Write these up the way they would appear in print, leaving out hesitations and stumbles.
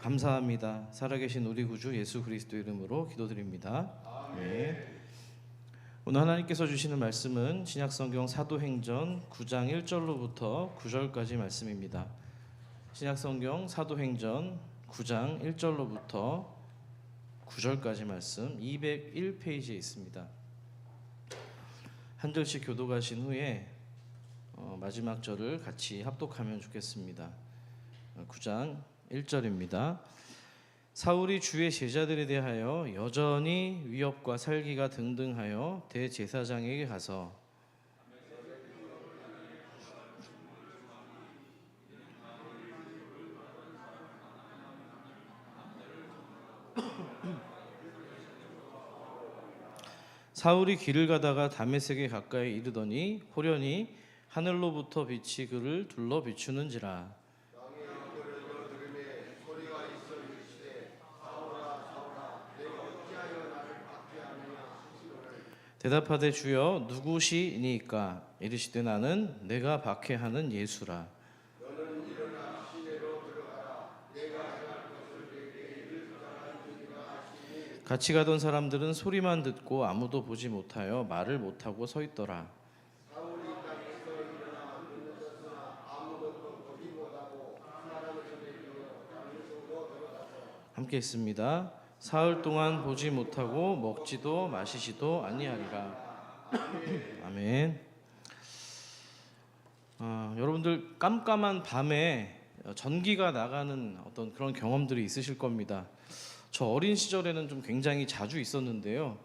감사합니다. 살아계신 우리 구주 예수 그리스도 이름으로 기도드립니다. 네. 오늘 하나님께서 주시는 말씀은 신약성경 사도행전 9장 1절로부터 9절까지 말씀입니다. 신약성경 사도행전 9장 1절로부터 9절까지 말씀 201페이지에 있습니다. 한 절씩 교독하신 후에 마지막 절을 같이 합독하면 좋겠습니다. 9장 1절입니다. 사울이 주의 제자들에 대하여 여전히 위협과 살기가 등등하여 대제사장에게 가서 사울이 길을 가다가 다메섹에 가까이 이르더니 호련히 하늘로부터 빛이 그를 둘러 비추는지라. 대답하되 주여 누구시니까? 이르시되 나는 내가 박해하는 예수라. 같이 가던 사람들은 소리만 듣고 아무도 보지 못하여 말을 못하고 서 있더라. 함께 있습니다. 사흘 동안 보지 못하고 먹지도 마시지도 아니하리라. 아멘. 여러분들 깜깜한 밤에 전기가 나가는 어떤 그런 경험들이 있으실 겁니다. 저 어린 시절에는 좀 굉장히 자주 있었는데요.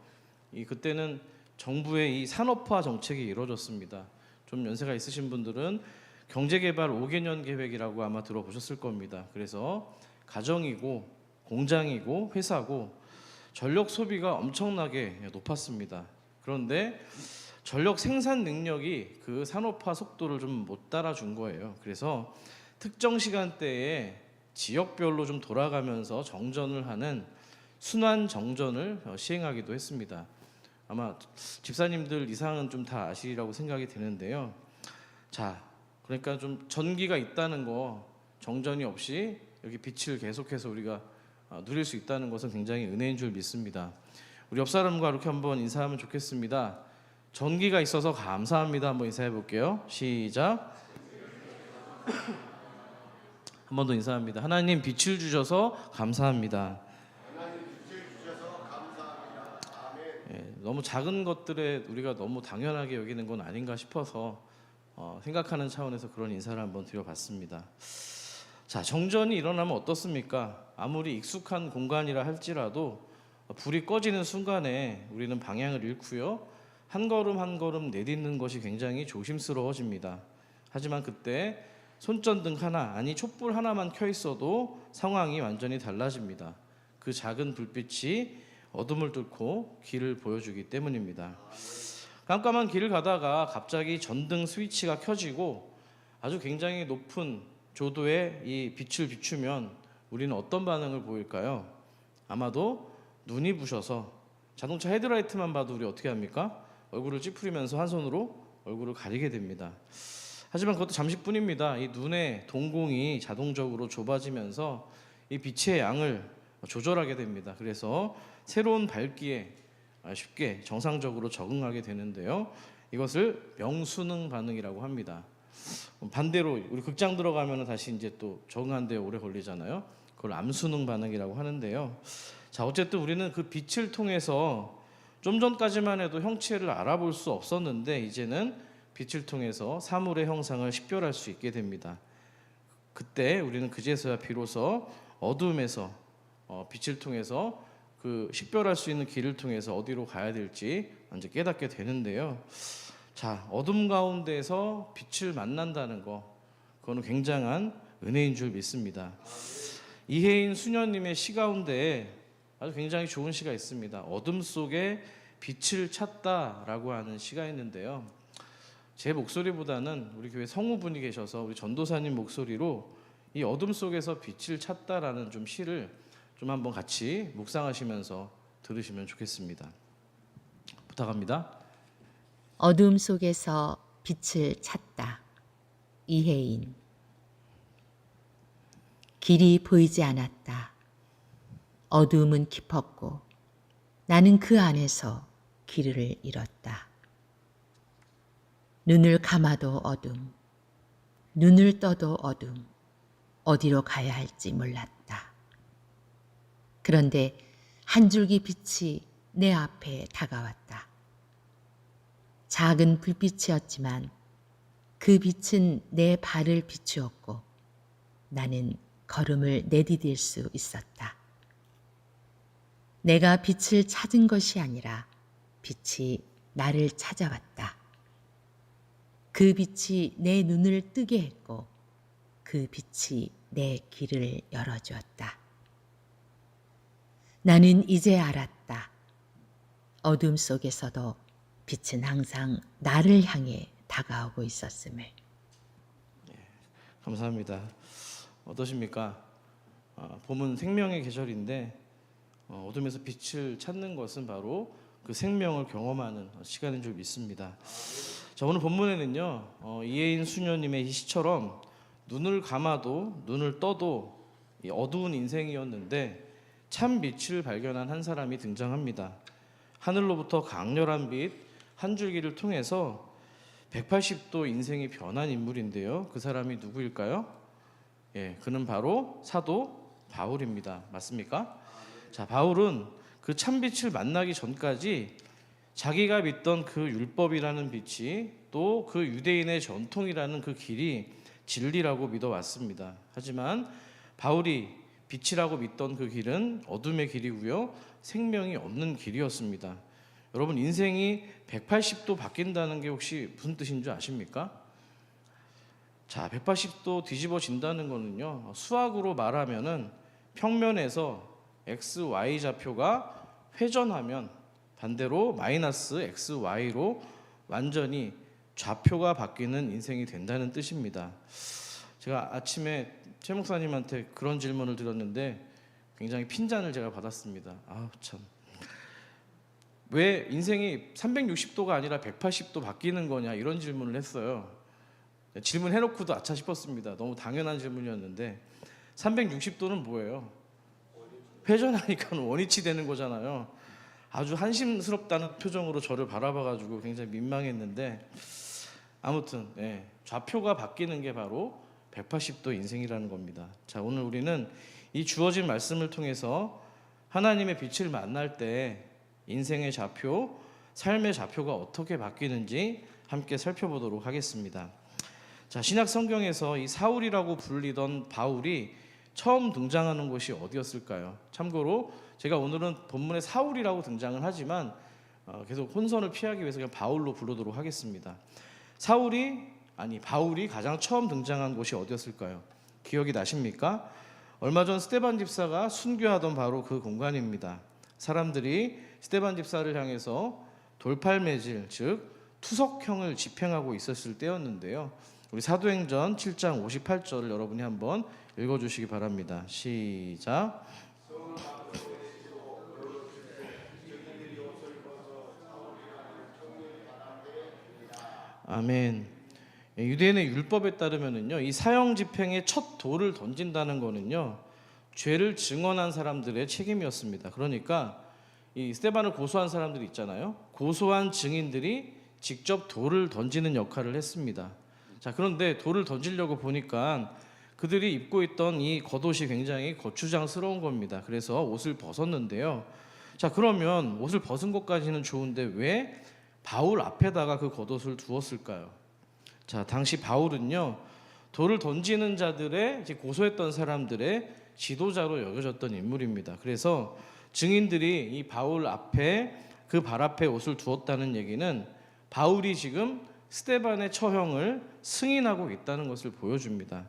그때는 정부의 이 산업화 정책이 이루어졌습니다. 좀 연세가 있으신 분들은 경제개발 5개년 계획이라고 아마 들어보셨을 겁니다. 그래서 가정이고 공장이고 회사고 전력 소비가 엄청나게 높았습니다. 그런데 전력 생산 능력이 그 산업화 속도를 좀 못 따라준 거예요. 그래서 특정 시간대에 지역별로 좀 돌아가면서 정전을 하는 순환 정전을 시행하기도 했습니다. 아마 집사님들 이상은 좀 다 아시리라고 생각이 되는데요. 자, 그러니까 좀 전기가 있다는 거, 정전이 없이 여기 빛을 계속해서 우리가 누릴 수 있다는 것은 굉장히 은혜인 줄 믿습니다. 우리 옆 사람과 이렇게 한번 인사하면 좋겠습니다. 전기가 있어서 감사합니다. 한번 인사해 볼게요. 시작. 한 번 더 인사합니다. 하나님 빛을 주셔서 감사합니다. 너무 작은 것들에 우리가 너무 당연하게 여기는 건 아닌가 싶어서 생각하는 차원에서 그런 인사를 한번 드려봤습니다. 자, 정전이 일어나면 어떻습니까? 아무리 익숙한 공간이라 할지라도 불이 꺼지는 순간에 우리는 방향을 잃고요. 한 걸음 한 걸음 내딛는 것이 굉장히 조심스러워집니다. 하지만 그때 손전등 하나, 아니 촛불 하나만 켜 있어도 상황이 완전히 달라집니다. 그 작은 불빛이 어둠을 뚫고 길을 보여주기 때문입니다. 깜깜한 길을 가다가 갑자기 전등 스위치가 켜지고 아주 굉장히 높은 조도에 이 빛을 비추면 우리는 어떤 반응을 보일까요? 아마도 눈이 부셔서 자동차 헤드라이트만 봐도 우리 어떻게 합니까? 얼굴을 찌푸리면서 한 손으로 얼굴을 가리게 됩니다. 하지만 그것도 잠시뿐입니다. 이 눈의 동공이 자동적으로 좁아지면서 이 빛의 양을 조절하게 됩니다. 그래서 새로운 밝기에 쉽게 정상적으로 적응하게 되는데요. 이것을 명수능 반응이라고 합니다. 반대로 우리 극장 들어가면 다시 이제 또 적응하는 데 오래 걸리잖아요. 그걸 암수능 반응이라고 하는데요. 자, 어쨌든 우리는 그 빛을 통해서 좀 전까지만 해도 형체를 알아볼 수 없었는데 이제는 빛을 통해서 사물의 형상을 식별할 수 있게 됩니다. 그때 우리는 그제서야 비로소 어둠에서 빛을 통해서 그 식별할 수 있는 길을 통해서 어디로 가야 될지 이제 깨닫게 되는데요. 자, 어둠 가운데서 빛을 만난다는 거, 그거는 굉장한 은혜인 줄 믿습니다. 이혜인 수녀님의 시 가운데 아주 굉장히 좋은 시가 있습니다. 어둠 속에 빛을 찾다라고 하는 시가 있는데요. 제 목소리보다는 우리 교회 성우분이 계셔서 우리 전도사님 목소리로 이 어둠 속에서 빛을 찾다라는 좀 시를 좀 한번 같이 묵상하시면서 들으시면 좋겠습니다. 부탁합니다. 어둠 속에서 빛을 찾다. 이혜인. 길이 보이지 않았다. 어두움은 깊었고 나는 그 안에서 길을 잃었다. 눈을 감아도 어둠, 눈을 떠도 어둠, 어디로 가야 할지 몰랐다. 그런데 한 줄기 빛이 내 앞에 다가왔다. 작은 불빛이었지만 그 빛은 내 발을 비추었고 나는 걸음을 내디딜 수 있었다. 내가 빛을 찾은 것이 아니라 빛이 나를 찾아왔다. 그 빛이 내 눈을 뜨게 했고 그 빛이 내 길을 열어주었다. 나는 이제 알았다. 어둠 속에서도 빛은 항상 나를 향해 다가오고 있었음을. 감사합니다. 어떠십니까? 봄은 생명의 계절인데 어둠에서 빛을 찾는 것은 바로 그 생명을 경험하는 시간인 줄 믿습니다. 자, 오늘 본문에는요, 이혜인 수녀님의 이 시처럼 눈을 감아도 눈을 떠도 이 어두운 인생이었는데 참 빛을 발견한 한 사람이 등장합니다. 하늘로부터 강렬한 빛 한 줄기를 통해서 180도 인생이 변한 인물인데요. 그 사람이 누구일까요? 예, 그는 바로 사도 바울입니다. 맞습니까? 자, 바울은 그 참빛을 만나기 전까지 자기가 믿던 그 율법이라는 빛이 또 그 유대인의 전통이라는 그 길이 진리라고 믿어왔습니다. 하지만 바울이 빛이라고 믿던 그 길은 어둠의 길이고요, 생명이 없는 길이었습니다. 여러분, 인생이 180도 바뀐다는 게 혹시 무슨 뜻인 줄 아십니까? 자, 180도 뒤집어진다는 거는요, 수학으로 말하면은 평면에서 x, y 좌표가 회전하면 반대로 마이너스 x, y로 완전히 좌표가 바뀌는 인생이 된다는 뜻입니다. 제가 아침에 최 목사님한테 그런 질문을 드렸는데 굉장히 핀잔을 제가 받았습니다. 아우 참, 왜 인생이 360도가 아니라 180도 바뀌는 거냐, 이런 질문을 했어요. 질문해놓고도 아차 싶었습니다. 너무 당연한 질문이었는데 360도는 뭐예요? 회전하니까 원위치 되는 거잖아요. 아주 한심스럽다는 표정으로 저를 바라봐가지고 굉장히 민망했는데, 아무튼 좌표가 바뀌는 게 바로 180도 인생이라는 겁니다. 자, 오늘 우리는 이 주어진 말씀을 통해서 하나님의 빛을 만날 때 인생의 좌표, 삶의 좌표가 어떻게 바뀌는지 함께 살펴보도록 하겠습니다. 자, 신약 성경에서 이 사울이라고 불리던 바울이 처음 등장하는 곳이 어디였을까요? 참고로 제가 오늘은 본문에 사울이라고 등장을 하지만 계속 혼선을 피하기 위해서 그냥 바울로 부르도록 하겠습니다. 바울이 가장 처음 등장한 곳이 어디였을까요? 기억이 나십니까? 얼마 전 스데반 집사가 순교하던 바로 그 공간입니다. 사람들이 스데반 집사를 향해서 돌팔매질, 즉 투석형을 집행하고 있었을 때였는데요. 우리 사도행전 7장 58절을 여러분이 한번 읽어주시기 바랍니다. 시작. 아멘. 유대인의 율법에 따르면은요, 이 사형 집행의 첫 돌을 던진다는 거는요, 죄를 증언한 사람들의 책임이었습니다. 그러니까 이 스데반을 고소한 사람들이 있잖아요. 고소한 증인들이 직접 돌을 던지는 역할을 했습니다. 자, 그런데 돌을 던지려고 보니까 그들이 입고 있던 이 겉옷이 굉장히 거추장스러운 겁니다. 그래서 옷을 벗었는데요. 자, 그러면 옷을 벗은 것까지는 좋은데 왜 바울 앞에다가 그 겉옷을 두었을까요? 자, 당시 바울은요, 돌을 던지는 자들의, 고소했던 사람들의 지도자로 여겨졌던 인물입니다. 그래서 증인들이 이 바울 앞에, 그 발 앞에 옷을 두었다는 얘기는 바울이 지금 스데반의 처형을 승인하고 있다는 것을 보여줍니다.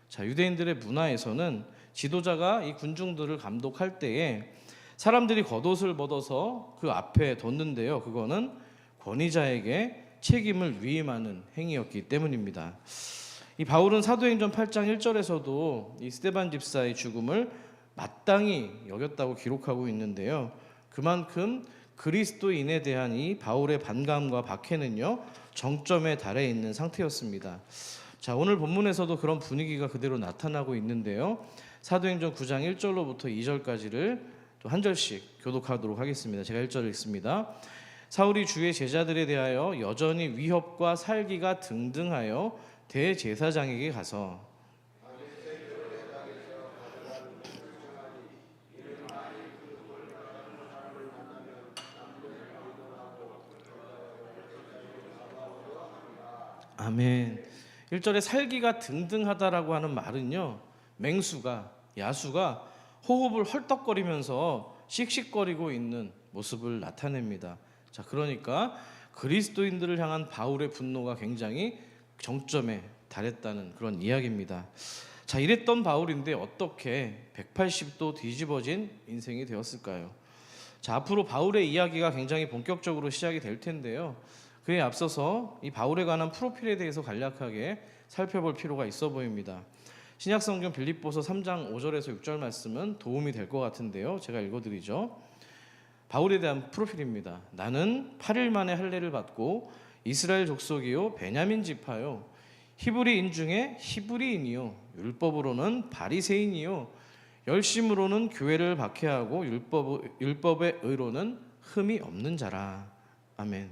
자, 유대인들의 문화에서는 지도자가 이 군중들을 감독할 때에 사람들이 겉옷을 벗어서 그 앞에 뒀는데요, 그거는 권위자에게 책임을 위임하는 행위였기 때문입니다. 이 바울은 사도행전 8장 1절에서도 이 스데반 집사의 죽음을 마땅히 여겼다고 기록하고 있는데요, 그만큼 그리스도인에 대한 이 바울의 반감과 박해는요, 정점에 달해 있는 상태였습니다. 자, 오늘 본문에서도 그런 분위기가 그대로 나타나고 있는데요, 사도행전 9장 1절로부터 2절까지를 또 한 절씩 교독하도록 하겠습니다. 제가 1절 읽습니다. 사울이 주의 제자들에 대하여 여전히 위협과 살기가 등등하여 대제사장에게 가서 아멘. 1절에 살기가 등등하다라고 하는 말은요, 맹수가 야수가 호흡을 헐떡거리면서 씩씩거리고 있는 모습을 나타냅니다. 자, 그러니까 그리스도인들을 향한 바울의 분노가 굉장히 정점에 달했다는 그런 이야기입니다. 자, 이랬던 바울인데 어떻게 180도 뒤집어진 인생이 되었을까요? 자, 앞으로 바울의 이야기가 굉장히 본격적으로 시작이 될 텐데요. 그에 앞서서 이 바울에 관한 프로필에 대해서 간략하게 살펴볼 필요가 있어 보입니다. 신약성경 빌립보서 3장 5절에서 6절 말씀은 도움이 될 것 같은데요. 제가 읽어드리죠. 바울에 대한 프로필입니다. 나는 8일 만에 할례를 받고 이스라엘 족속이요 베냐민 지파요 히브리인 중에 히브리인이요 율법으로는 바리새인이요 열심으로는 교회를 박해하고 율법의 의로는 흠이 없는 자라. 아멘.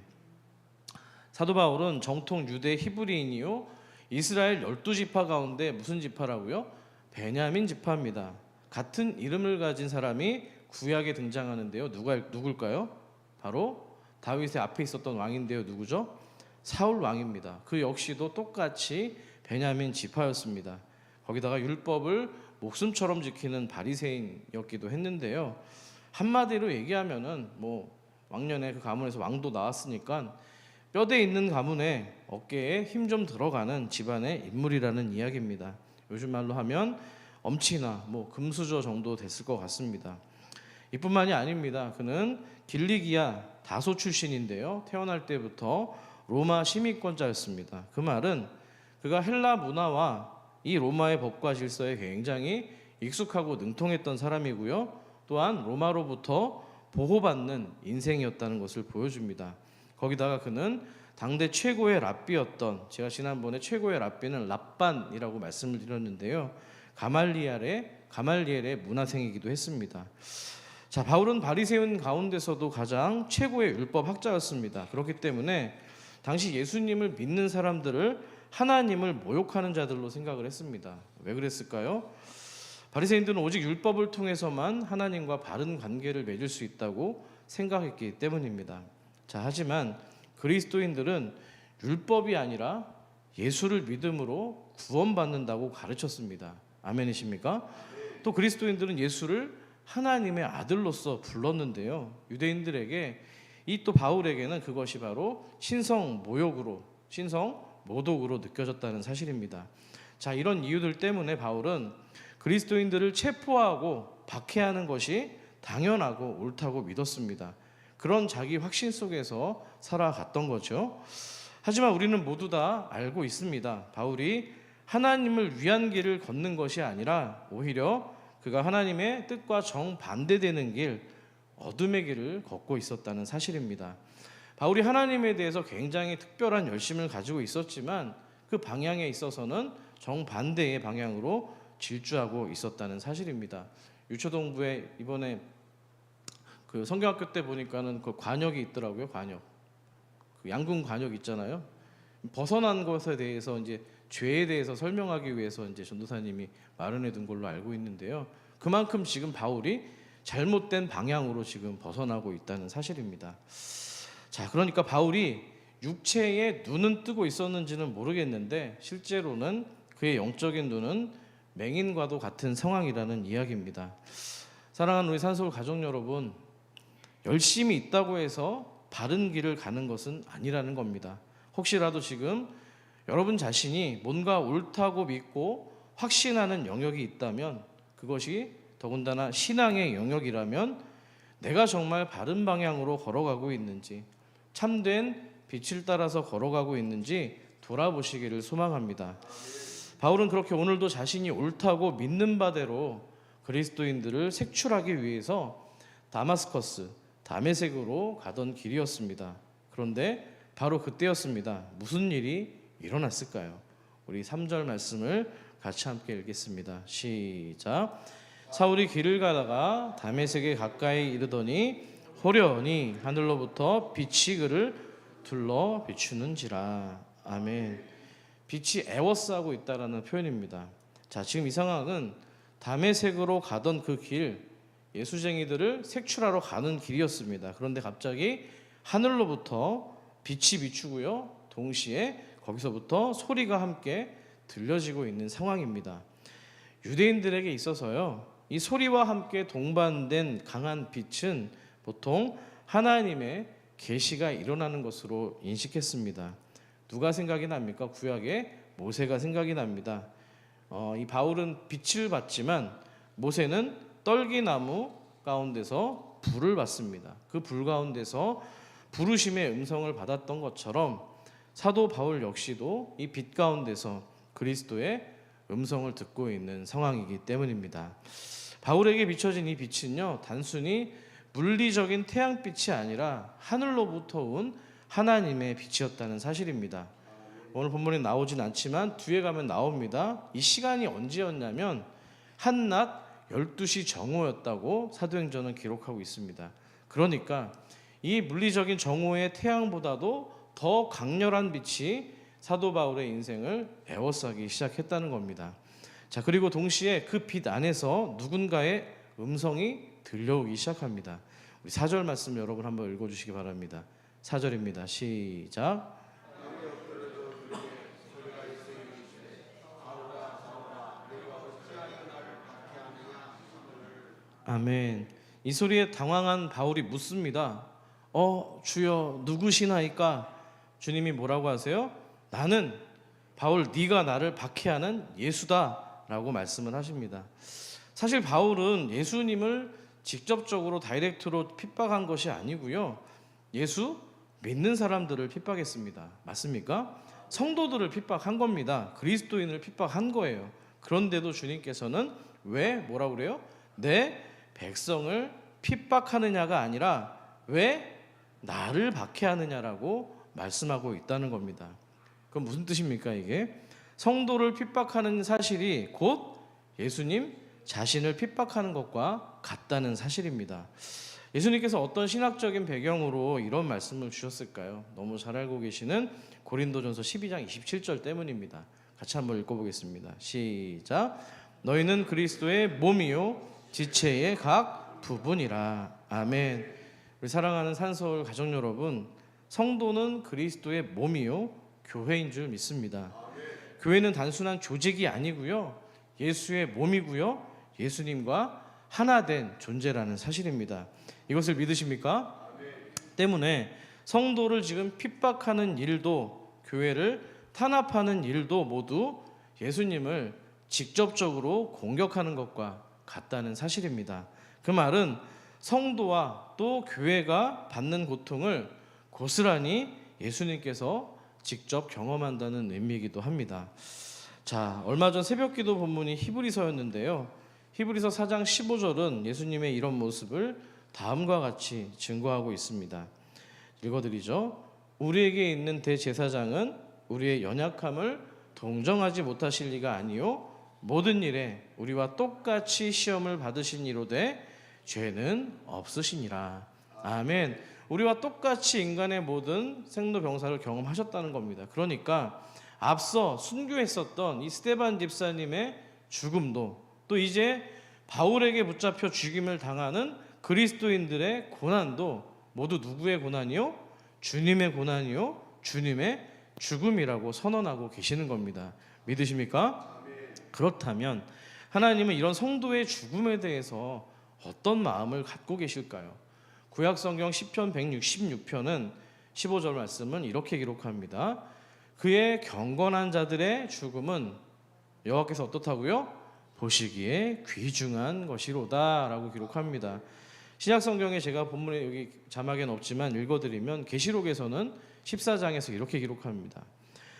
사도 바울은 정통 유대 히브리인이요 이스라엘 12지파 가운데 무슨 지파라고요? 베냐민 지파입니다. 같은 이름을 가진 사람이 구약에 등장하는데요. 누굴까요? 바로 다윗의 앞에 있었던 왕인데요. 누구죠? 사울 왕입니다. 그 역시도 똑같이 베냐민 지파였습니다. 거기다가 율법을 목숨처럼 지키는 바리새인이었기도 했는데요. 한마디로 얘기하면은 왕년에 그 가문에서 왕도 나왔으니까 뼈대 있는 가문에 어깨에 힘 좀 들어가는 집안의 인물이라는 이야기입니다. 요즘 말로 하면 엄치나 금수저 정도 됐을 것 같습니다. 이뿐만이 아닙니다. 그는 길리기아 다소 출신인데요. 태어날 때부터 로마 시민권자였습니다. 그 말은 그가 헬라 문화와 이 로마의 법과 질서에 굉장히 익숙하고 능통했던 사람이고요. 또한 로마로부터 보호받는 인생이었다는 것을 보여줍니다. 거기다가 그는 당대 최고의 랍비였던, 제가 지난번에 최고의 랍비는 랍반이라고 말씀을 드렸는데요. 가말리엘의 문화생이기도 했습니다. 자, 바울은 바리새인 가운데서도 가장 최고의 율법 학자였습니다. 그렇기 때문에 당시 예수님을 믿는 사람들을 하나님을 모욕하는 자들로 생각을 했습니다. 왜 그랬을까요? 바리새인들은 오직 율법을 통해서만 하나님과 바른 관계를 맺을 수 있다고 생각했기 때문입니다. 자, 하지만 그리스도인들은 율법이 아니라 예수를 믿음으로 구원받는다고 가르쳤습니다. 아멘이십니까? 또 그리스도인들은 예수를 하나님의 아들로서 불렀는데요. 유대인들에게 이 또 바울에게는 그것이 바로 신성 모독으로 느껴졌다는 사실입니다. 자, 이런 이유들 때문에 바울은 그리스도인들을 체포하고 박해하는 것이 당연하고 옳다고 믿었습니다. 그런 자기 확신 속에서 살아갔던 거죠. 하지만 우리는 모두 다 알고 있습니다. 바울이 하나님을 위한 길을 걷는 것이 아니라 오히려 그가 하나님의 뜻과 정반대되는 길, 어둠의 길을 걷고 있었다는 사실입니다. 바울이 하나님에 대해서 굉장히 특별한 열심을 가지고 있었지만 그 방향에 있어서는 정반대의 방향으로 질주하고 있었다는 사실입니다. 유초동부에 이번에 그 성경학교 때 보니까는 그 관역이 있더라고요. 관역. 그 양궁 관역 있잖아요. 벗어난 것에 대해서 이제 죄에 대해서 설명하기 위해서 이제 전도사님이 마련해 둔 걸로 알고 있는데요. 그만큼 지금 바울이 잘못된 방향으로 지금 벗어나고 있다는 사실입니다. 자, 그러니까 바울이 육체의 눈은 뜨고 있었는지는 모르겠는데 실제로는 그의 영적인 눈은 맹인과도 같은 상황이라는 이야기입니다. 사랑하는 우리 산서울 가족 여러분, 열심히 있다고 해서 바른 길을 가는 것은 아니라는 겁니다. 혹시라도 지금 여러분 자신이 뭔가 옳다고 믿고 확신하는 영역이 있다면, 그것이 더군다나 신앙의 영역이라면 내가 정말 바른 방향으로 걸어가고 있는지, 참된 빛을 따라서 걸어가고 있는지 돌아보시기를 소망합니다. 바울은 그렇게 오늘도 자신이 옳다고 믿는 바대로 그리스도인들을 색출하기 위해서 다메섹으로 가던 길이었습니다. 그런데 바로 그때였습니다. 무슨 일이 일어났을까요? 우리 3절 말씀을 같이 함께 읽겠습니다. 시작. 사울이 길을 가다가 다메섹에 가까이 이르더니 호련히 하늘로부터 빛이 그를 둘러 비추는지라. 아멘. 빛이 에워싸고 있다라는 표현입니다. 자, 지금 이 상황은 다메섹으로 가던 그 길, 예수쟁이들을 색출하러 가는 길이었습니다. 그런데 갑자기 하늘로부터 빛이 비추고요, 동시에 거기서부터 소리가 함께 들려지고 있는 상황입니다. 유대인들에게 있어서요, 이 소리와 함께 동반된 강한 빛은 보통 하나님의 계시가 일어나는 것으로 인식했습니다. 누가 생각이 납니까? 구약에 모세가 생각이 납니다. 이 바울은 빛을 봤지만 모세는 떨기나무 가운데서 불을 받습니다. 그 불 가운데서 부르심의 음성을 받았던 것처럼 사도 바울 역시도 이 빛 가운데서 그리스도의 음성을 듣고 있는 상황이기 때문입니다. 바울에게 비춰진 이 빛은요, 단순히 물리적인 태양빛이 아니라 하늘로부터 온 하나님의 빛이었다는 사실입니다. 오늘 본문에 나오진 않지만 뒤에 가면 나옵니다. 이 시간이 언제였냐면 한낮 12시 정오였다고 사도행전은 기록하고 있습니다. 그러니까 이 물리적인 정오의 태양보다도 더 강렬한 빛이 사도 바울의 인생을 에워싸기 시작했다는 겁니다. 자, 그리고 동시에 그 빛 안에서 누군가의 음성이 들려오기 시작합니다. 우리 4절 말씀 여러분 한번 읽어주시기 바랍니다. 4절입니다. 시작. 아멘. 이 소리에 당황한 바울이 묻습니다. 주여 누구시나이까? 주님이 뭐라고 하세요? 나는 바울, 네가 나를 박해하는 예수다라고 말씀을 하십니다. 사실 바울은 예수님을 직접적으로 다이렉트로 핍박한 것이 아니고요, 예수 믿는 사람들을 핍박했습니다. 맞습니까? 성도들을 핍박한 겁니다. 그리스도인을 핍박한 거예요. 그런데도 주님께서는 왜 뭐라고 그래요? 내 백성을 핍박하느냐가 아니라 왜 나를 박해하느냐라고 말씀하고 있다는 겁니다. 그럼 무슨 뜻입니까 이게? 성도를 핍박하는 사실이 곧 예수님 자신을 핍박하는 것과 같다는 사실입니다. 예수님께서 어떤 신학적인 배경으로 이런 말씀을 주셨을까요? 너무 잘 알고 계시는 고린도전서 12장 27절 때문입니다. 같이 한번 읽어보겠습니다. 시작. 너희는 그리스도의 몸이요 지체의 각 부분이라. 아멘. 우리 사랑하는 산서울 가족 여러분, 성도는 그리스도의 몸이요 교회인 줄 믿습니다. 교회는 단순한 조직이 아니고요, 예수의 몸이고요, 예수님과 하나 된 존재라는 사실입니다. 이것을 믿으십니까? 때문에 성도를 지금 핍박하는 일도, 교회를 탄압하는 일도 모두 예수님을 직접적으로 공격하는 것과 같다는 사실입니다. 그 말은 성도와 또 교회가 받는 고통을 고스란히 예수님께서 직접 경험한다는 의미이기도 합니다. 자, 얼마 전 새벽기도 본문이 히브리서였는데요, 히브리서 4장 15절은 예수님의 이런 모습을 다음과 같이 증거하고 있습니다. 읽어드리죠. 우리에게 있는 대제사장은 우리의 연약함을 동정하지 못하실 리가 아니요 모든 일에 우리와 똑같이 시험을 받으신 이로되 죄는 없으시니라. 아멘. 우리와 똑같이 인간의 모든 생로병사를 경험하셨다는 겁니다. 그러니까 앞서 순교했었던 이 스데반 집사님의 죽음도, 또 이제 바울에게 붙잡혀 죽임을 당하는 그리스도인들의 고난도 모두 누구의 고난이요? 주님의 고난이요, 주님의 죽음이라고 선언하고 계시는 겁니다. 믿으십니까? 그렇다면 하나님은 이런 성도의 죽음에 대해서 어떤 마음을 갖고 계실까요? 구약성경 시편 166편은 15절 말씀은 이렇게 기록합니다. 그의 경건한 자들의 죽음은 여호와께서 어떻다고요? 보시기에 귀중한 것이로다 라고 기록합니다. 신약성경에 제가 본문에 여기 자막에는 없지만 읽어드리면 계시록에서는 14장에서 이렇게 기록합니다.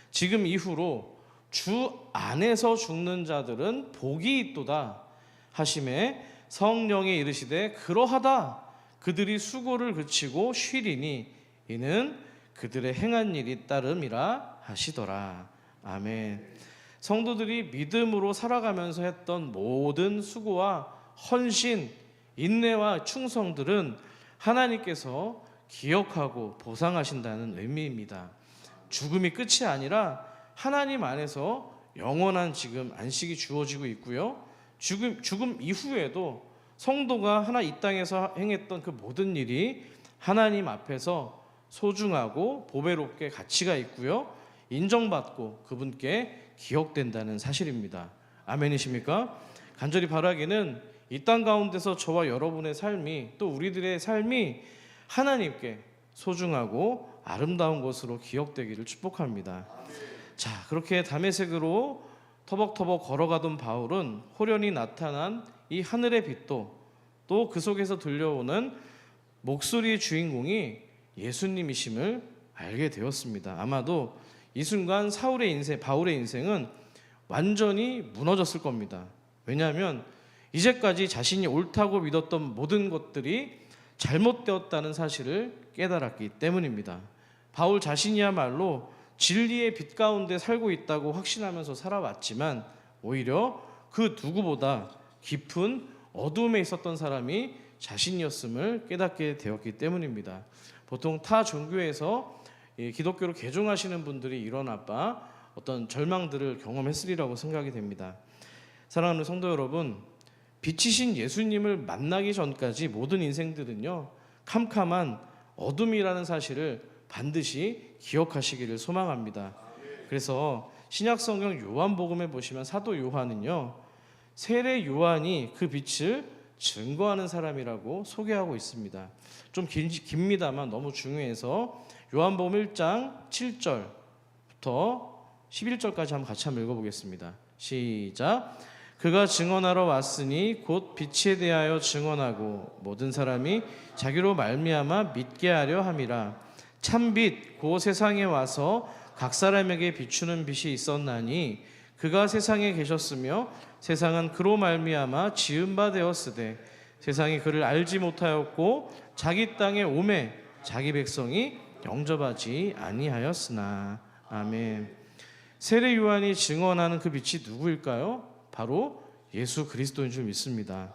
지금 이후로 주 안에서 죽는 자들은 복이 있도다 하심에 성령이 이르시되 그러하다 그들이 수고를 그치고 쉬리니 이는 그들의 행한 일이 따름이라 하시더라. 아멘. 성도들이 믿음으로 살아가면서 했던 모든 수고와 헌신, 인내와 충성들은 하나님께서 기억하고 보상하신다는 의미입니다. 죽음이 끝이 아니라 하나님 안에서 영원한 지금 안식이 주어지고 있고요. 죽음 이후에도 성도가 하나 이 땅에서 행했던 그 모든 일이 하나님 앞에서 소중하고 보배롭게 가치가 있고요. 인정받고 그분께 기억된다는 사실입니다. 아멘이십니까? 간절히 바라기는 이 땅 가운데서 저와 여러분의 삶이, 또 우리들의 삶이 하나님께 소중하고 아름다운 것으로 기억되기를 축복합니다. 자, 그렇게 다메섹으로 터벅터벅 걸어가던 바울은 호련히 나타난 이 하늘의 빛도, 또 그 속에서 들려오는 목소리의 주인공이 예수님이심을 알게 되었습니다. 아마도 이 순간 바울의 인생은 완전히 무너졌을 겁니다. 왜냐하면 이제까지 자신이 옳다고 믿었던 모든 것들이 잘못되었다는 사실을 깨달았기 때문입니다. 바울 자신이야말로 진리의 빛 가운데 살고 있다고 확신하면서 살아왔지만 오히려 그 누구보다 깊은 어둠에 있었던 사람이 자신이었음을 깨닫게 되었기 때문입니다. 보통 타 종교에서 기독교로 개종하시는 분들이 이런 어떤 절망들을 경험했으리라고 생각이 됩니다. 사랑하는 성도 여러분, 빛이신 예수님을 만나기 전까지 모든 인생들은요, 캄캄한 어둠이라는 사실을 반드시 기억하시기를 소망합니다. 그래서 신약성경 요한복음에 보시면 사도 요한은요, 세례 요한이 그 빛을 증거하는 사람이라고 소개하고 있습니다. 좀 깁니다만 너무 중요해서 요한복음 1장 7절부터 11절까지 같이 한번 읽어보겠습니다. 시작. 그가 증언하러 왔으니 곧 빛에 대하여 증언하고 모든 사람이 자기로 말미암아 믿게 하려 함이라. 참빛 곧 세상에 와서 각 사람에게 비추는 빛이 있었나니 그가 세상에 계셨으며 세상은 그로 말미암아 지은 바 되었으되 세상이 그를 알지 못하였고 자기 땅에 오매 자기 백성이 영접하지 아니하였으나. 아멘. 세례 요한이 증언하는 그 빛이 누구일까요? 바로 예수 그리스도인 줄 믿습니다.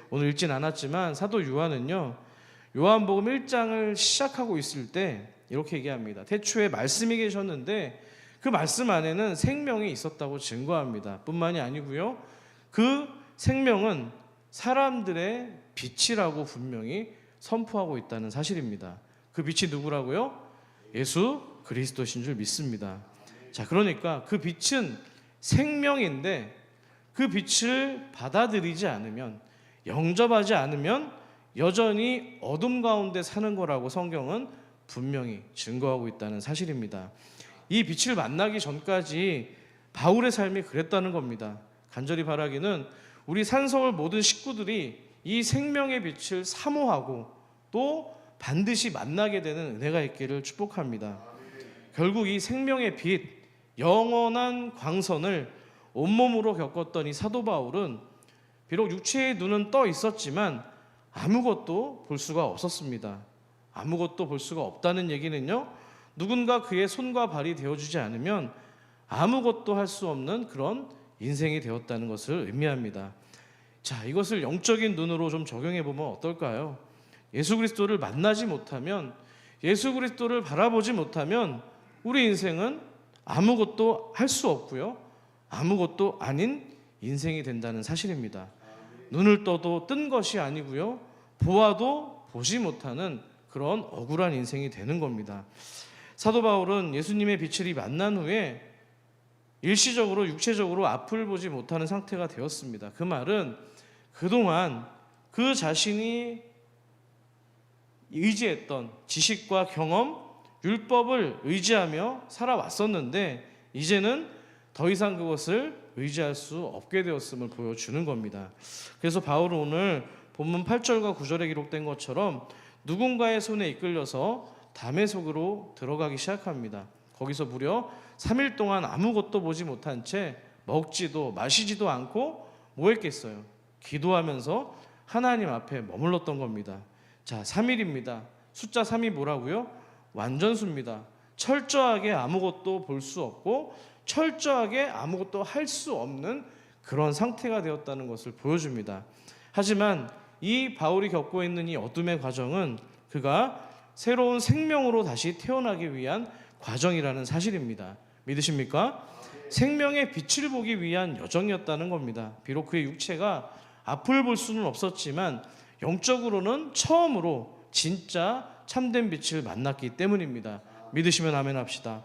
오늘 읽진 않았지만 사도 요한은요, 요한복음 1장을 시작하고 있을 때 이렇게 얘기합니다. 태초에 말씀이 계셨는데 그 말씀 안에는 생명이 있었다고 증거합니다. 뿐만이 아니고요, 그 생명은 사람들의 빛이라고 분명히 선포하고 있다는 사실입니다. 그 빛이 누구라고요? 예수 그리스도신 줄 믿습니다. 자, 그러니까 그 빛은 생명인데 그 빛을 받아들이지 않으면, 영접하지 않으면 여전히 어둠 가운데 사는 거라고 성경은 분명히 증거하고 있다는 사실입니다. 이 빛을 만나기 전까지 바울의 삶이 그랬다는 겁니다. 간절히 바라기는 우리 산서울 모든 식구들이 이 생명의 빛을 사모하고 또 반드시 만나게 되는 은혜가 있기를 축복합니다. 결국 이 생명의 빛, 영원한 광선을 온몸으로 겪었던 이 사도 바울은 비록 육체의 눈은 떠 있었지만 아무것도 볼 수가 없었습니다. 아무것도 볼 수가 없다는 얘기는요, 누군가 그의 손과 발이 되어주지 않으면 아무것도 할 수 없는 그런 인생이 되었다는 것을 의미합니다. 자, 이것을 영적인 눈으로 좀 적용해 보면 어떨까요? 예수 그리스도를 만나지 못하면, 예수 그리스도를 바라보지 못하면 우리 인생은 아무것도 할 수 없고요, 아무것도 아닌 인생이 된다는 사실입니다. 눈을 떠도 뜬 것이 아니고요, 보아도 보지 못하는 그런 억울한 인생이 되는 겁니다. 사도 바울은 예수님의 빛을 만난 후에 일시적으로 육체적으로 앞을 보지 못하는 상태가 되었습니다. 그 말은 그동안 그 자신이 의지했던 지식과 경험, 율법을 의지하며 살아왔었는데 이제는 더 이상 그것을 의지할 수 없게 되었음을 보여주는 겁니다. 그래서 바울은 오늘 본문 8절과 9절에 기록된 것처럼 누군가의 손에 이끌려서 다메섹으로 들어가기 시작합니다. 거기서 무려 3일 동안 아무것도 보지 못한 채 먹지도 마시지도 않고 뭐 했겠어요? 기도하면서 하나님 앞에 머물렀던 겁니다. 자, 3일입니다. 숫자 3이 뭐라고요? 완전수입니다. 철저하게 아무것도 볼 수 없고 철저하게 아무것도 할 수 없는 그런 상태가 되었다는 것을 보여줍니다. 하지만 이 바울이 겪고 있는 이 어둠의 과정은 그가 새로운 생명으로 다시 태어나기 위한 과정이라는 사실입니다. 믿으십니까? 생명의 빛을 보기 위한 여정이었다는 겁니다. 비록 그의 육체가 앞을 볼 수는 없었지만 영적으로는 처음으로 진짜 참된 빛을 만났기 때문입니다. 믿으시면 아멘 합시다.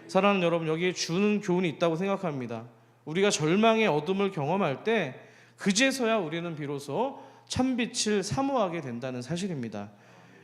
사랑하는 여러분, 여기에 주는 교훈이 있다고 생각합니다. 우리가 절망의 어둠을 경험할 때 그제서야 우리는 비로소 참빛을 사모하게 된다는 사실입니다.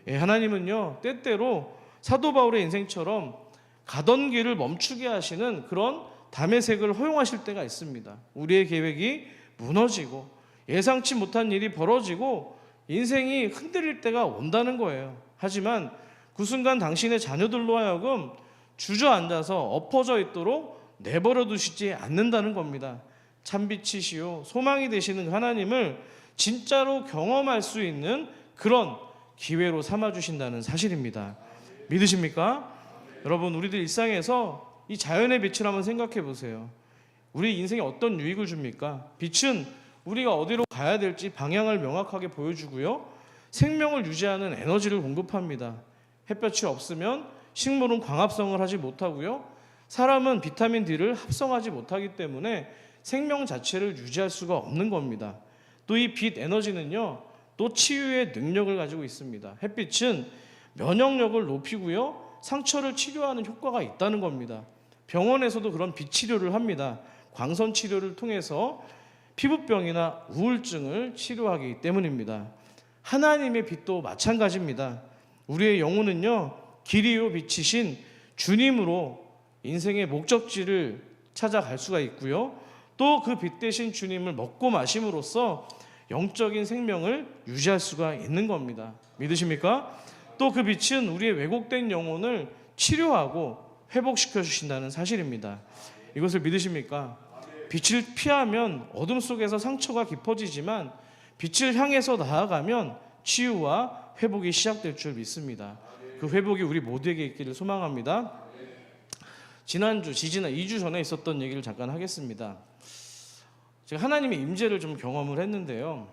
하나님은요, 때때로 사도 바울의 인생처럼 가던 길을 멈추게 하시는 그런 담의색을 허용하실 때가 있습니다. 우리의 계획이 무너지고 예상치 못한 일이 벌어지고 인생이 흔들릴 때가 온다는 거예요. 하지만 그 순간 당신의 자녀들로 하여금 주저앉아서 엎어져 있도록 내버려 두시지 않는다는 겁니다. 참빛이시요 소망이 되시는 하나님을 진짜로 경험할 수 있는 그런 기회로 삼아주신다는 사실입니다. 믿으십니까? 여러분, 우리들 일상에서 이 자연의 빛을 한번 생각해 보세요. 우리 인생에 어떤 유익을 줍니까? 빛은 우리가 어디로 가야 될지 방향을 명확하게 보여주고요, 생명을 유지하는 에너지를 공급합니다. 햇볕이 없으면 식물은 광합성을 하지 못하고요, 사람은 비타민 D를 합성하지 못하기 때문에 생명 자체를 유지할 수가 없는 겁니다. 또 이 빛 에너지는요, 또 치유의 능력을 가지고 있습니다. 햇빛은 면역력을 높이고요, 상처를 치료하는 효과가 있다는 겁니다. 병원에서도 그런 빛 치료를 합니다. 광선 치료를 통해서 피부병이나 우울증을 치료하기 때문입니다. 하나님의 빛도 마찬가지입니다. 우리의 영혼은요, 길이요 빛이신 주님으로 인생의 목적지를 찾아갈 수가 있고요, 또 그 빛 대신 주님을 먹고 마심으로써 영적인 생명을 유지할 수가 있는 겁니다. 믿으십니까? 또 그 빛은 우리의 왜곡된 영혼을 치료하고 회복시켜 주신다는 사실입니다. 이것을 믿으십니까? 빛을 피하면 어둠 속에서 상처가 깊어지지만 빛을 향해서 나아가면 치유와 회복이 시작될 줄 믿습니다. 그 회복이 우리 모두에게 있기를 소망합니다. 지난 2주 전에 있었던 얘기를 잠깐 하겠습니다. 제가 하나님의 임재를 좀 경험을 했는데요,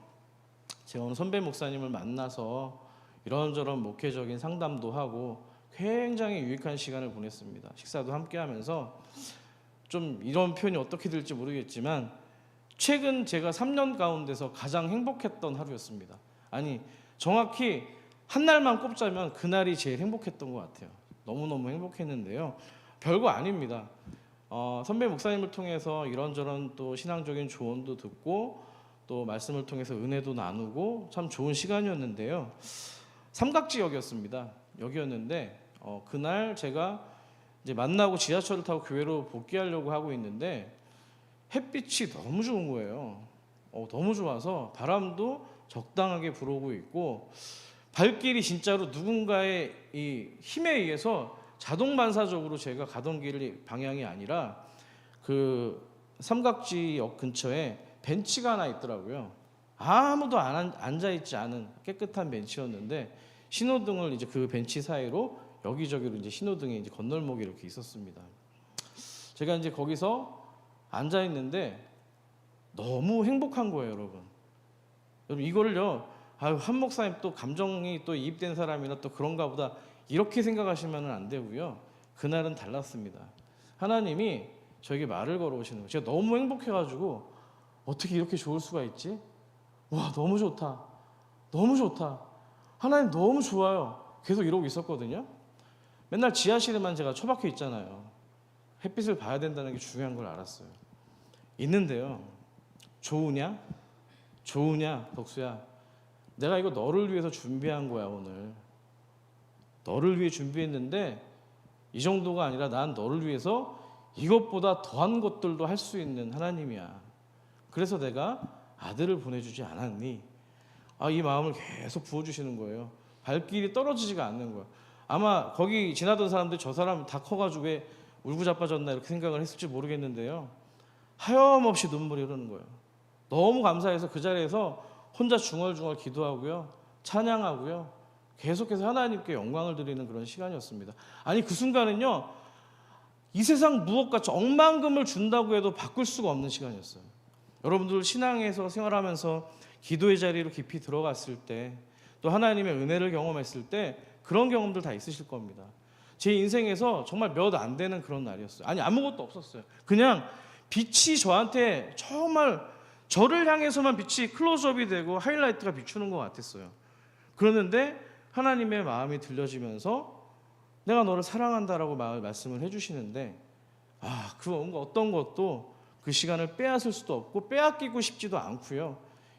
제가 오늘 선배 목사님을 만나서 이런저런 목회적인 상담도 하고 굉장히 유익한 시간을 보냈습니다. 식사도 함께 하면서 좀 이런 표현이 어떻게 될지 모르겠지만 최근 제가 3년 가운데서 가장 행복했던 하루였습니다. 아니, 정확히 한 날만 꼽자면 그날이 제일 행복했던 것 같아요. 너무너무 행복했는데요, 별거 아닙니다. 선배 목사님을 통해서 이런저런 또 신앙적인 조언도 듣고 또 말씀을 통해서 은혜도 나누고 참 좋은 시간이었는데요, 삼각지역이었습니다. 여기였는데 그날 제가 이제 만나고 지하철을 타고 교회로 복귀하려고 하고 있는데 햇빛이 너무 좋은 거예요. 너무 좋아서 바람도 적당하게 불어오고 있고 발길이 진짜로 누군가의 이 힘에 의해서 자동 반사적으로 제가 가던 길 방향이 아니라 그 삼각지역 근처에 벤치가 하나 있더라고요. 아무도 앉아있지 않은 깨끗한 벤치였는데 신호등을 이제 그 벤치 사이로 여기저기로 이제 신호등이 이제 건널목이 이렇게 있었습니다. 제가 이제 거기서 앉아 있는데 너무 행복한 거예요, 여러분. 여러분 이거를요, 한 목사님 또 감정이 또 이입된 사람이나 또 그런가 보다 이렇게 생각하시면 안 되고요. 그날은 달랐습니다. 하나님이 저에게 말을 걸어오시는 거예요. 제가 너무 행복해가지고 어떻게 이렇게 좋을 수가 있지? 와, 너무 좋다. 너무 좋다. 하나님 너무 좋아요. 계속 이러고 있었거든요. 맨날 지하실에만 제가 처박혀 있잖아요. 햇빛을 봐야 된다는 게 중요한 걸 알았어요. 있는데요, 좋으냐? 좋으냐, 덕수야? 내가 이거 너를 위해서 준비한 거야, 오늘. 너를 위해 준비했는데 이 정도가 아니라 난 너를 위해서 이것보다 더한 것들도 할 수 있는 하나님이야. 그래서 내가 아들을 보내주지 않았니? 이 마음을 계속 부어주시는 거예요. 발길이 떨어지지가 않는 거예요. 아마 거기 지나던 사람들 저 사람 다 커가지고 왜 울고 자빠졌나 이렇게 생각을 했을지 모르겠는데요, 하염없이 눈물이 흐르는 거예요. 너무 감사해서 그 자리에서 혼자 중얼중얼 기도하고요, 찬양하고요, 계속해서 하나님께 영광을 드리는 그런 시간이었습니다. 아니, 그 순간은요, 이 세상 무엇과 억만금을 준다고 해도 바꿀 수가 없는 시간이었어요. 여러분들 신앙에서 생활하면서 기도의 자리로 깊이 들어갔을 때, 또 하나님의 은혜를 경험했을 때 그런 경험들 다 있으실 겁니다. 제 인생에서 정말 몇 안 되는 그런 날이었어요. 아니, 아무것도 없었어요. 그냥 빛이 저한테 정말 저를 향해서만 빛이 클로즈업이 되고 하이라이트가 비추는 것 같았어요. 그러는데 하나님의 마음이 들려지면서 내가 너를 사랑한다라고 말씀을 해주시는데, 그 어떤 것도 그 시간을 빼앗을 수도 없고 빼앗기고 싶지도 않고요.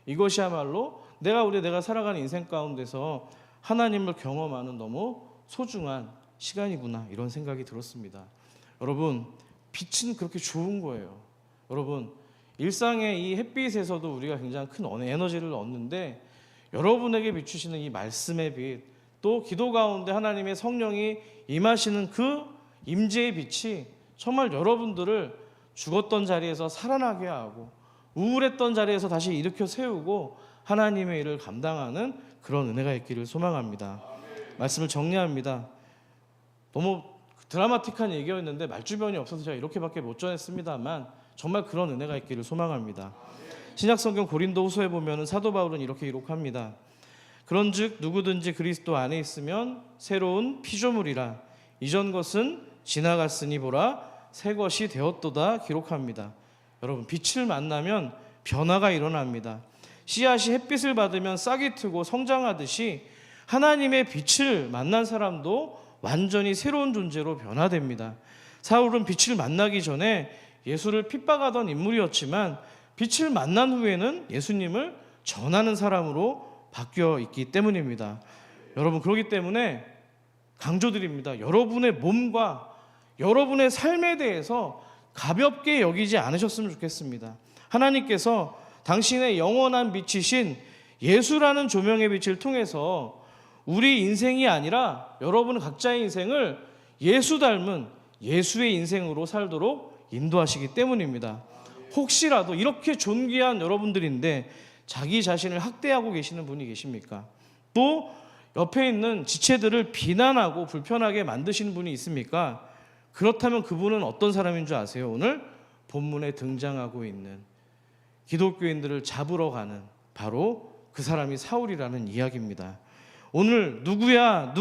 이것이야말로 내가 살아가는 인생 가운데서 하나님을 경험하는 너무 소중한 시간이구나, 이런 생각이 들었습니다. 여러분, 빛은 그렇게 좋은 거예요. 여러분, 일상의 이 햇빛에서도 우리가 굉장히 큰 에너지를 얻는데, 여러분에게 비추시는 이 말씀의 빛, 또 기도 가운데 하나님의 성령이 임하시는 그 임재의 빛이 정말 여러분들을 죽었던 자리에서 살아나게 하고 우울했던 자리에서 다시 일으켜 세우고 하나님의 일을 감당하는 그런 은혜가 있기를 소망합니다. 말씀을 정리합니다. 너무 드라마틱한 얘기였는데 말주변이 없어서 제가 이렇게밖에 못 전했습니다만 정말 그런 은혜가 있기를 소망합니다. 신약성경 고린도후서에 보면 사도 바울은 이렇게 기록합니다. 그런즉 누구든지 그리스도 안에 있으면 새로운 피조물이라, 이전 것은 지나갔으니 보라 새 것이 되었도다 기록합니다. 여러분, 빛을 만나면 변화가 일어납니다. 씨앗이 햇빛을 받으면 싹이 트고 성장하듯이 하나님의 빛을 만난 사람도 완전히 새로운 존재로 변화됩니다. 사울은 빛을 만나기 전에 예수를 핍박하던 인물이었지만 빛을 만난 후에는 예수님을 전하는 사람으로 바뀌어 있기 때문입니다. 여러분, 그렇기 때문에 강조드립니다. 여러분의 몸과 여러분의 삶에 대해서 가볍게 여기지 않으셨으면 좋겠습니다. 하나님께서 당신의 영원한 빛이신 예수라는 조명의 빛을 통해서 우리 인생이 아니라 여러분 각자의 인생을 예수 닮은 예수의 인생으로 살도록 인도하시기 때문입니다. 혹시라도 이렇게 존귀한 여러분들인데 자기 자신을 학대하고 계시는 분이 계십니까? 또 옆에 있는 지체들을 비난하고 불편하게 만드시는 분이 있습니까? 그렇다면 그분은 어떤 사람인 줄 아세요? 오늘 본문에 등장하고 있는 기독교인들을 잡으러 가는 바로 그 사람이 사울이라는 이야기입니다. 오늘 누구야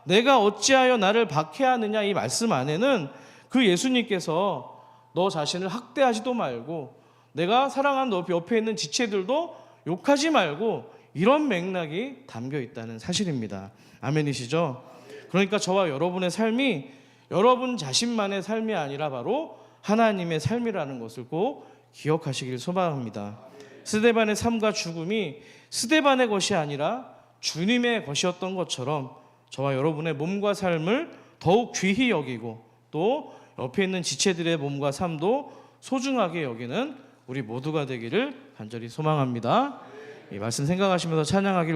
내가 어찌하여 나를 박해하느냐, 이 말씀 안에는 그 예수님께서 너 자신을 학대하지도 말고 내가 사랑하는 너 옆에 있는 지체들도 욕하지 말고, 이런 맥락이 담겨 있다는 사실입니다. 아멘이시죠? 그러니까 저와 여러분의 삶이 여러분 자신만의 삶이 아니라 바로 하나님의 삶이라는 것을 꼭 기억하시길 소망합니다. 스데반의 삶과 죽음이 스데반의 것이 아니라 주님의 것이었던 것처럼 저와 여러분의 몸과 삶을 더욱 귀히 여기고 또 옆에 있는 지체들의 몸과 삶도 소중하게 여기는 우리 모두가 되기를 간절히 소망합니다. 이 말씀 생각하시면서 찬양하기를